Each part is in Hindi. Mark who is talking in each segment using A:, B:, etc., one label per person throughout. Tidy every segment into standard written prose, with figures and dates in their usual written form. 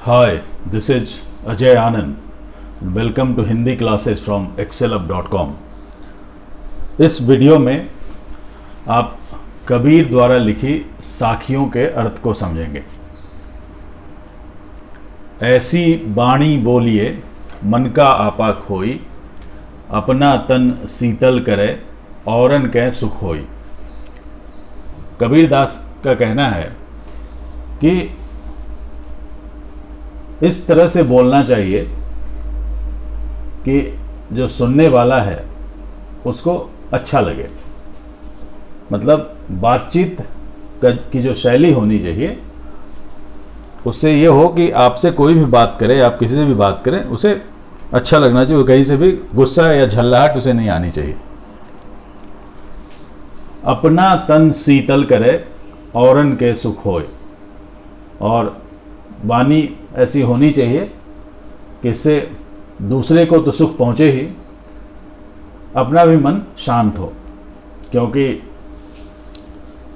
A: Hi, this is Ajay Anand. Welcome to Hindi classes from excelup.com. इस वीडियो में आप कबीर द्वारा लिखी साखियों के अर्थ को समझेंगे। ऐसी बाणी बोलिए मन का आपा खोई, अपना तन शीतल करे औरन के सुख होई। कबीर दास का कहना है कि इस तरह से बोलना चाहिए कि जो सुनने वाला है उसको अच्छा लगे। मतलब बातचीत की जो शैली होनी चाहिए उससे ये हो कि आपसे कोई भी बात करे, आप किसी से भी बात करें, उसे अच्छा लगना चाहिए। कहीं से भी गुस्सा या झल्लाहट उसे नहीं आनी चाहिए। अपना तन शीतल करे औरन के सुख होए, और वाणी ऐसी होनी चाहिए कि इससे दूसरे को तो सुख पहुंचे ही, अपना भी मन शांत हो। क्योंकि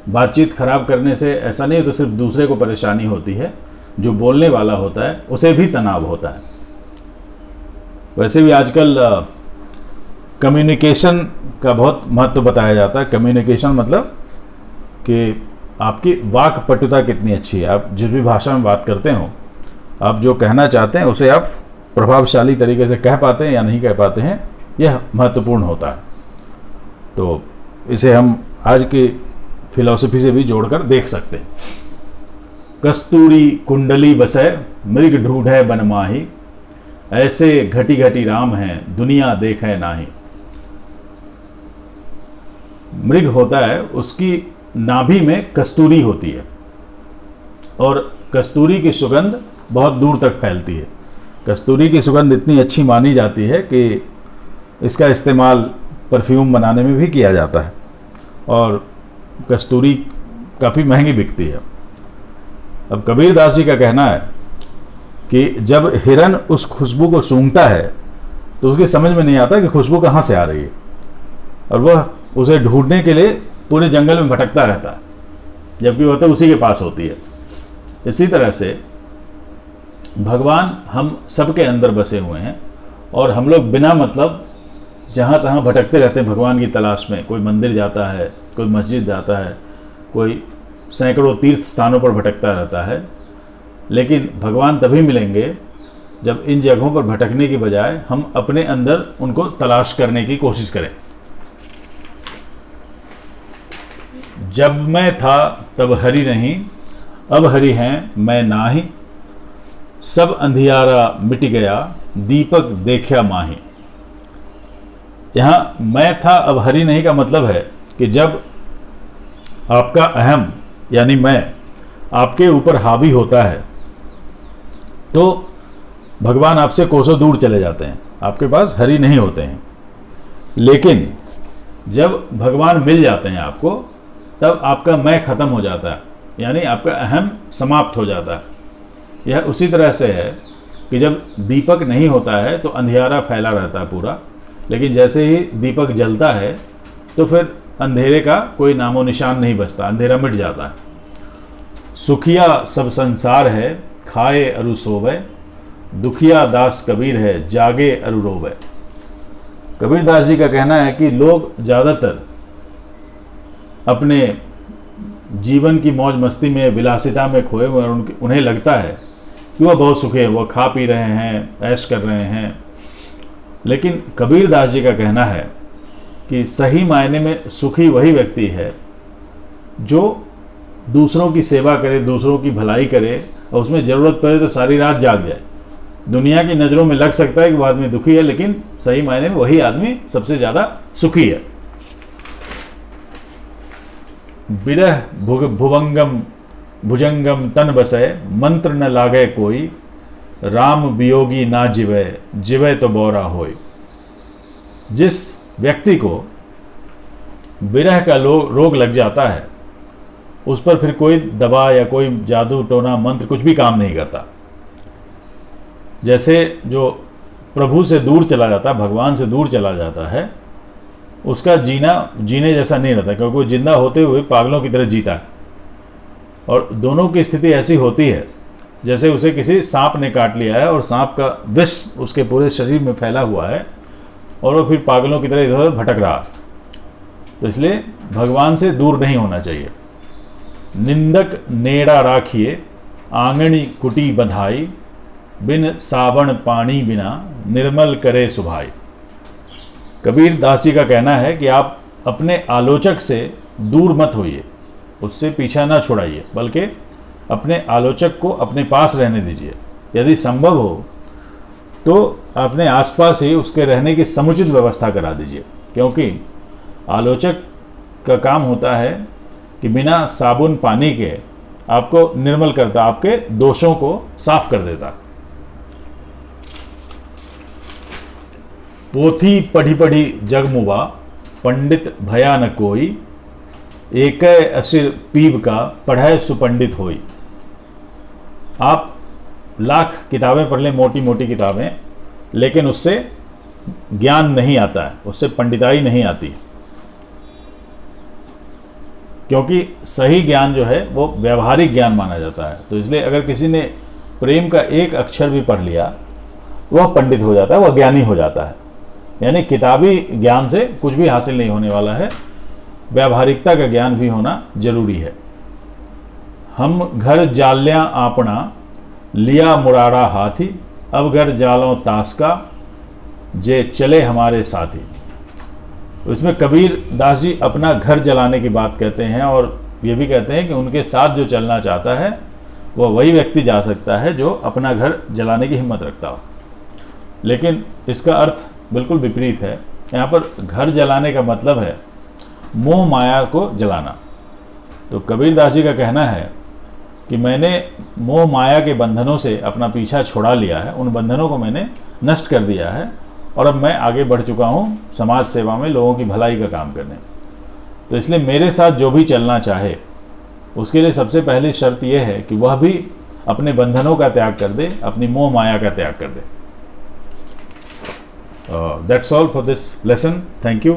A: बातचीत खराब करने से ऐसा नहीं तो सिर्फ दूसरे को परेशानी होती है, जो बोलने वाला होता है उसे भी तनाव होता है। वैसे भी आजकल कम्युनिकेशन का बहुत महत्व बताया जाता है। कम्युनिकेशन मतलब कि आपकी वाक पटुता कितनी अच्छी है। आप जिस भी भाषा में बात करते हो, आप जो कहना चाहते हैं उसे आप प्रभावशाली तरीके से कह पाते हैं या नहीं कह पाते हैं, यह महत्वपूर्ण होता है। तो इसे हम आज की फिलॉसफी से भी जोड़कर देख सकते हैं। कस्तूरी कुंडली बसे मृग ढूंढे बनमाही, ऐसे घटी घटी राम हैं दुनिया देखे नाही। मृग होता है, उसकी नाभि में कस्तूरी होती है और कस्तूरी की सुगंध बहुत दूर तक फैलती है। कस्तूरी की सुगंध इतनी अच्छी मानी जाती है कि इसका इस्तेमाल परफ्यूम बनाने में भी किया जाता है, और कस्तूरी काफ़ी महंगी बिकती है। अब कबीर दास जी का कहना है कि जब हिरन उस खुशबू को सूंघता है तो उसकी समझ में नहीं आता कि खुशबू कहाँ से आ रही है, और वह उसे ढूंढने के लिए पूरे जंगल में भटकता रहता है, जबकि वह तो उसी के पास होती है। इसी तरह से भगवान हम सबके अंदर बसे हुए हैं, और हम लोग बिना मतलब जहाँ तहाँ भटकते रहते हैं भगवान की तलाश में। कोई मंदिर जाता है, कोई मस्जिद जाता है, कोई सैकड़ों तीर्थ स्थानों पर भटकता रहता है, लेकिन भगवान तभी मिलेंगे जब इन जगहों पर भटकने की बजाय हम अपने अंदर उनको तलाश करने की कोशिश करें। जब मैं था तब हरि नहीं, अब हरि हैं मैं नाही। सब अंधियारा मिट गया, दीपक देखा माही। यहाँ मैं था अब हरि नहीं का मतलब है कि जब आपका अहम यानी मैं आपके ऊपर हावी होता है तो भगवान आपसे कोसों दूर चले जाते हैं, आपके पास हरि नहीं होते हैं। लेकिन जब भगवान मिल जाते हैं आपको, तब आपका मैं खत्म हो जाता है, यानी आपका अहम समाप्त हो जाता है। यह उसी तरह से है कि जब दीपक नहीं होता है तो अंधियारा फैला रहता है पूरा, लेकिन जैसे ही दीपक जलता है तो फिर अंधेरे का कोई नामो निशान नहीं बचता, अंधेरा मिट जाता है। सुखिया सब संसार है खाए अरु सोवे, दुखिया दास कबीर है जागे अरु रोवे। कबीर दास जी का कहना है कि लोग ज़्यादातर अपने जीवन की मौज मस्ती में, विलासिता में खोए हुए, और उन्हें लगता है कि वह बहुत सुखी है, वह खा पी रहे हैं, ऐश कर रहे हैं। लेकिन कबीर दास जी का कहना है कि सही मायने में सुखी वही व्यक्ति है जो दूसरों की सेवा करे, दूसरों की भलाई करे, और उसमें ज़रूरत पड़े तो सारी रात जाग जाए। दुनिया की नज़रों में लग सकता है कि वो आदमी दुखी है, लेकिन सही मायने में वही आदमी सबसे ज़्यादा सुखी है। विरह भुवंगम भुजंगम तन बसे, मंत्र न लागे कोई, राम वियोगी ना जिवे, जिवे तो बौरा होय। जिस व्यक्ति को विरह का रोग लग जाता है, उस पर फिर कोई दवा या कोई जादू टोना मंत्र कुछ भी काम नहीं करता। जैसे जो प्रभु से दूर चला जाता है, भगवान से दूर चला जाता है, उसका जीना जीने जैसा नहीं रहता, क्योंकि वो जिंदा होते हुए पागलों की तरह जीता है। और दोनों की स्थिति ऐसी होती है जैसे उसे किसी सांप ने काट लिया है और सांप का विष उसके पूरे शरीर में फैला हुआ है और वो फिर पागलों की तरह इधर उधर भटक रहा। तो इसलिए भगवान से दूर नहीं होना चाहिए। निंदक नेड़ा राखिए आंगणी कुटी बधाई, बिन सावण पानी बिना निर्मल करे सुभाई। कबीर दास जी का कहना है कि आप अपने आलोचक से दूर मत होइए, उससे पीछा ना छुड़ाइए, बल्कि अपने आलोचक को अपने पास रहने दीजिए। यदि संभव हो तो अपने आसपास ही उसके रहने की समुचित व्यवस्था करा दीजिए, क्योंकि आलोचक का काम होता है कि बिना साबुन पानी के आपको निर्मल करता, आपके दोषों को साफ कर देता। पोथी पढ़ी पढ़ी जग मुवा, पंडित भया न कोई, एक असिर पीव का पढ़े सुपंडित होई। आप लाख किताबें पढ़ लें, मोटी मोटी किताबें, लेकिन उससे ज्ञान नहीं आता है, उससे पंडिताई नहीं आती, क्योंकि सही ज्ञान जो है वो व्यवहारिक ज्ञान माना जाता है। तो इसलिए अगर किसी ने प्रेम का एक अक्षर भी पढ़ लिया, वह पंडित हो जाता है, वह ज्ञानी हो जाता है। यानी किताबी ज्ञान से कुछ भी हासिल नहीं होने वाला है, व्यावहारिकता का ज्ञान भी होना जरूरी है। हम घर जाल्या आपना, लिया मुरारा हाथी, अब घर जालों ताश का, जे चले हमारे साथी। इसमें कबीर दास जी अपना घर जलाने की बात कहते हैं और ये भी कहते हैं कि उनके साथ जो चलना चाहता है वह वही व्यक्ति जा सकता है जो अपना घर जलाने की हिम्मत रखता हो। लेकिन इसका अर्थ बिल्कुल विपरीत है। यहाँ पर घर जलाने का मतलब है मोह माया को जलाना। तो कबीर दास जी का कहना है कि मैंने मोह माया के बंधनों से अपना पीछा छुड़ा लिया है, उन बंधनों को मैंने नष्ट कर दिया है और अब मैं आगे बढ़ चुका हूँ समाज सेवा में, लोगों की भलाई का काम करने। तो इसलिए मेरे साथ जो भी चलना चाहे उसके लिए सबसे पहली शर्त यह है कि वह भी अपने बंधनों का त्याग कर दे, अपनी मोह माया का त्याग कर दे। That's all for this lesson. Thank you.